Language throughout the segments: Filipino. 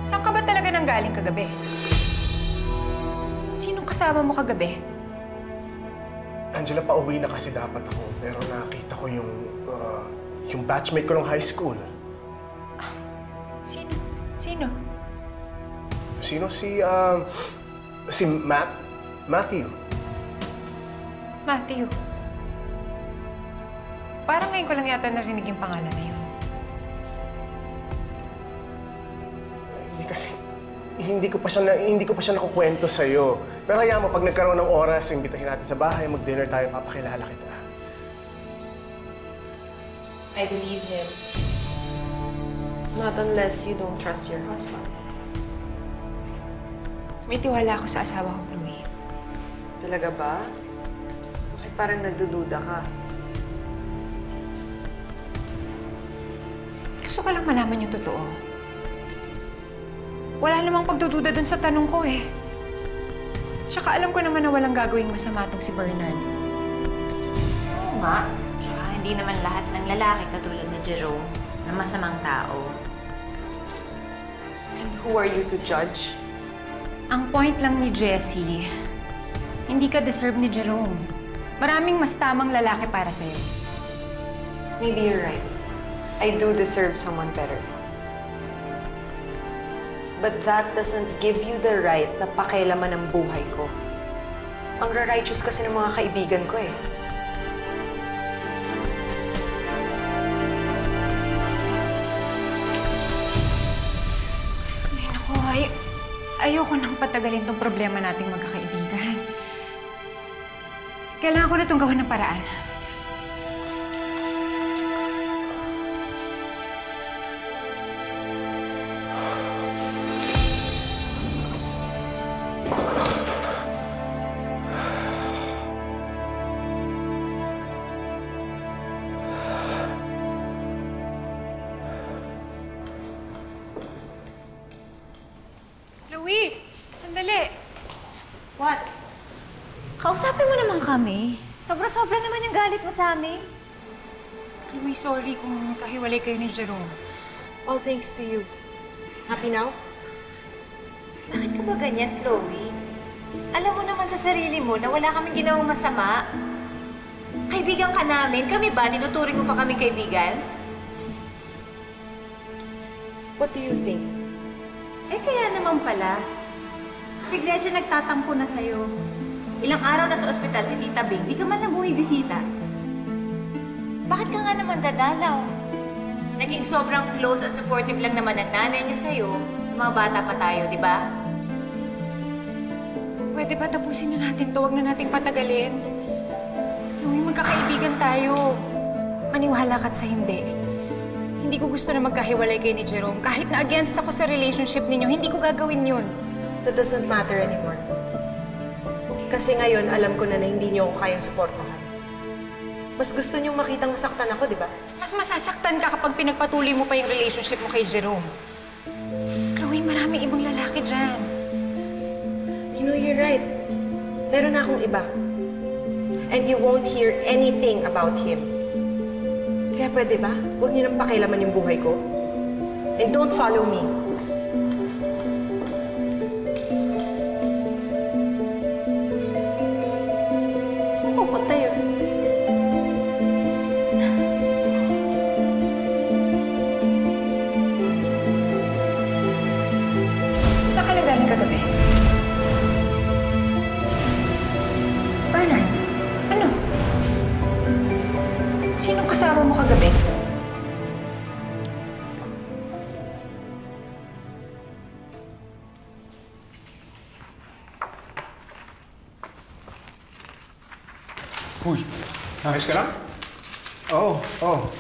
Saan ka ba talaga nanggaling kagabi? Sinong kasama mo kagabi? Angela, pauwi na kasi dapat ako. Pero nakita ko yung batchmate ko ng high school. Sino? Sino? Sino? Si Matthew. Matthew. Parang ngayon ko lang yata narinig yung pangalan na yun. Hindi kasi, hindi ko pa siya nakukwento sa'yo. Pero hayaan mo, pag nagkaroon ng oras, imbitahin natin sa bahay, mag-dinner tayo, papakilala kita. I believe him. Not unless you don't trust your husband. May tiwala ako sa asawa ko, Chloe. Talaga ba? Bakit parang nagdududa ka? Gusto ko lang malaman yung totoo. Wala namang pagdududa dun sa tanong ko eh. Tsaka alam ko naman na walang gagawing masama tong si Bernard. Oo nga. Tsaka hindi naman lahat ng lalaki katulad ni Jerome na masamang tao. And who are you to judge? Ang point lang ni Jessie, hindi ka deserve ni Jerome. Maraming mas tamang lalaki para sa'yo. Maybe you're right. I do deserve someone better. But that doesn't give you the right na pakialaman ang buhay ko. Ang righteous kasi ng mga kaibigan ko eh. Ay, naku, ayoko nang patagalin tong problema nating magkakaibigan. Kailangan ko na itong gawan ng paraan. Chloe! Sandali! What? Kausapin mo naman kami. Sobra-sobra naman yung galit mo sa amin. Chloe, sorry kung kahiwalay kayo ni Jerome. All thanks to you. Happy now? Bakit ka ba ganyan, Chloe? Alam mo naman sa sarili mo na wala kaming ginawang masama. Kaibigan ka namin. Kami ba? Tinuturing mo pa kaming kaibigan? What do you think? Eh, kaya naman pala. Si Gretchen nagtatampo na sa'yo. Ilang araw na sa ospital si Tita Bing, di ka man lang bumibisita. Bakit ka nga naman dadalaw? Naging sobrang close at supportive lang naman ang nanay niya sa'yo. Mga bata pa tayo, di ba? Pwede ba tapusin na natin to? Huwag na nating patagalin. Chloe, magkakaibigan tayo. Maniwala ka't sa hindi. Hindi ko gusto na magkahiwalay kayo ni Jerome. Kahit na against ako sa relationship ninyo, hindi ko gagawin yun. That doesn't matter anymore. Kasi ngayon, alam ko na hindi niyo ako kayang suportahan. Mas gusto niyong makitang masaktan ako, di ba? Mas masasaktan ka kapag pinagpatuloy mo pa yung relationship mo kay Jerome. Chloe, maraming ibang lalaki dyan. You know, you're right. Meron na akong iba. And you won't hear anything about him. Kaya pwede ba? Huwag niyo nang pakialaman yung buhay ko. And don't follow me. Saan pupunta yun? Saan ka nagaling kagabi? Bernard, ano? Sinong kasama mo kagabi? Uy, ayos ka lang? Oo.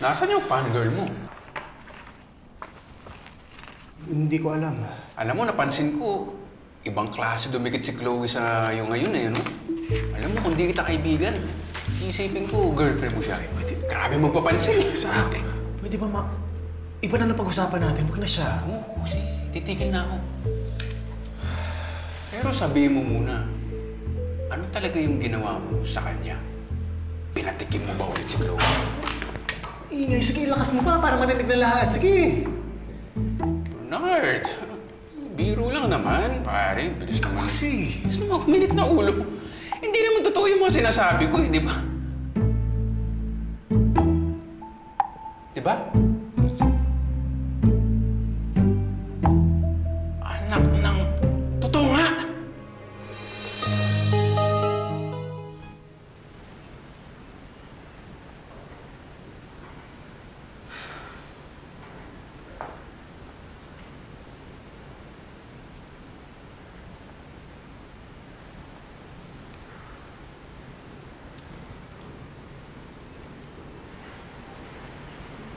Nasaan yung fangirl mo? Hindi ko alam. Alam mo, napansin ko, ibang klase dumikit si Chloe sa iyo ngayon eh, no? Alam mo, kung di kita kaibigan, isipin ko, girlfriend mo siya. Grabe magpapansin. Sa pwede ba iba na pag-usapan natin, huwag na siya. Oo, sige, titigil na ako. Pero sabihin mo muna, ano talaga yung ginawa mo sa kanya? Pinatikim mo ba ulit si Chloe? Ingay, sige, lakas mo pa para marinig na lahat. Sige! Nard, biro lang naman, pare. Bilis naman. Kasi... Bilis naman kuminit na ulo mo. Hindi naman totoo yung mga sinasabi ko, di ba? Di ba? Anak ng... Totoo nga!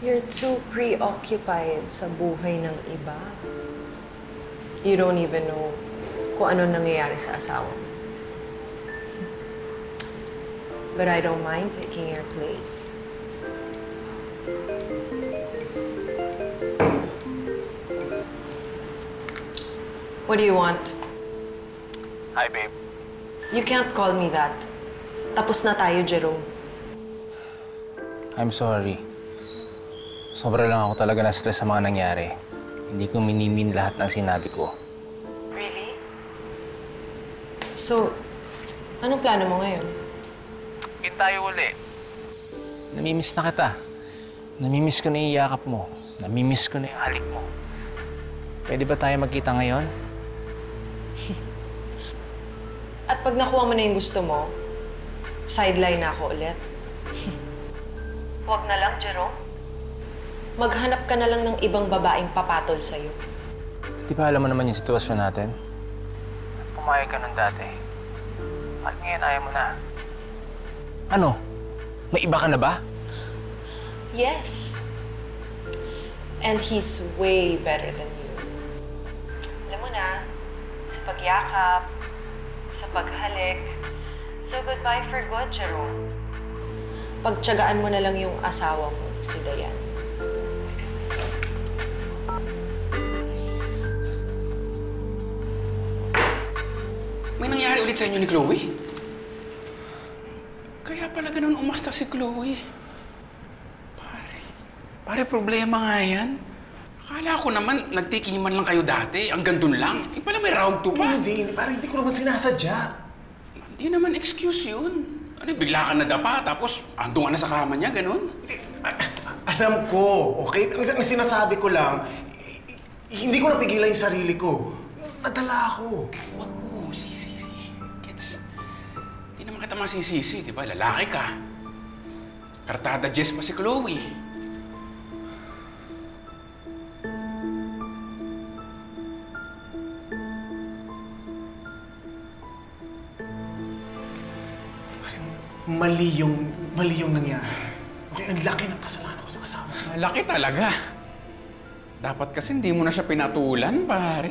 You're too preoccupied sa buhay ng iba. You don't even know kung ano nangyayari sa asawa mo. But I don't mind taking your place. What do you want? Hi, babe. You can't call me that. Tapos na tayo, Jerome. I'm sorry. Sobra lang ako talaga na-stress sa mga nangyari. Hindi ko minimin lahat ng sinabi ko. Really? So, anong plano mo ngayon? Kita tayo uli. Namimiss na kita. Namimiss ko na yung yakap mo. Namimiss ko na yung halik mo. Pwede ba tayo magkita ngayon? At pag nakuha mo na yung gusto mo, sideline na ako ulit. Huwag na lang, Jerome. Maghanap ka na lang ng ibang babaeng papatol sa'yo. Di ba alam mo naman yung sitwasyon natin? Pumayag ka nun dati. At ngayon ayaw mo na. Ano? May iba ka na ba? Yes. And he's way better than you. Alam mo na, sa pagyakap, sa paghalik, so goodbye for good, Jerome. Pagtiyagaan mo na lang yung asawa mo, si Dayan. May nangyari ulit sa inyo ni Chloe? Kaya pala ganun umasta si Chloe. Pare, problema nga yan. Akala ko naman, nagtikiman lang kayo dati. Hanggang dun lang. Di pala may round 2 pa. Hindi. Parang hindi ko naman sinasadya. Hindi naman excuse yun. Ano, bigla ka nadapa, tapos andun ka na sa kama niya, ganun? Alam ko, okay? Ang sinasabi ko lang, hindi ko napigilan yung sarili ko. Nadala ako. Sisi. Kids, hindi naman kita masisisi, di ba? Lalaki ka. Kartada Jess pa si Chloe. Mali yung nangyari. Okay, ang laki ng kasalanan ko sa asawa. Laki talaga. Dapat kasi hindi mo na siya pinatulan, pare.